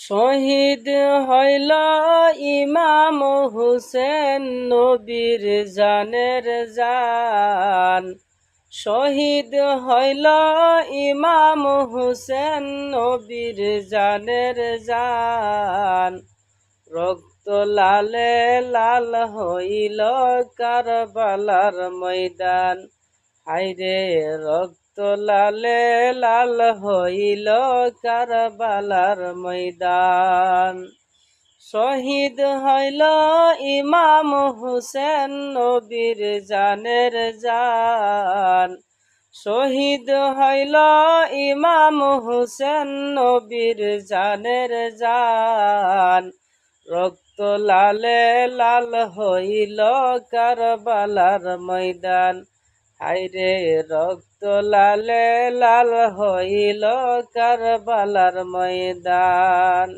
শহীদ হইল ইমাম হুসেন নবীর জানের জান। শহীদ হইল ইমাম হুসেন নবীর জানের জান। রক্ত লালে লাল হইল কারবালার ময়দান। হায়রে রক্ত লালে লাল হইল কারবালার ময়দান। শহীদ হইল ইমাম হুসেন নবীর জানের জান। শহীদ হইল ইমাম হুসেন নবীর জানের জান। রক্ত লালে লাল হইল কারবালার ময়দান। হায়রে রক্ত লালে লাল হইল কারবালার ময়দান।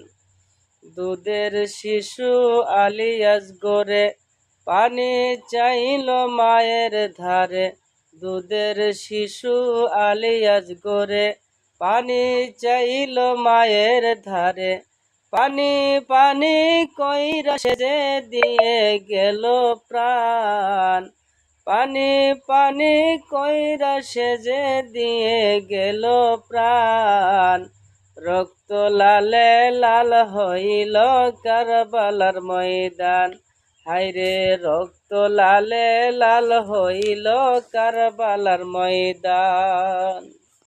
দুধের শিশু আলিয়াস গরে পানি চাইল মায়ের ধারে। দুধের শিশু আলিয়াস গরে পানি চাইল মায়ের ধারে। পানি পানি কইরা সেজে দিয়ে গেল প্রাণ। পানি পানি কইরা সেজে দিয়ে গেল প্রাণ। রক্ত লালে লাল হইল কারবালার ময়দান। হায়রে রক্ত লালে লাল হইল কারবালার ময়দান।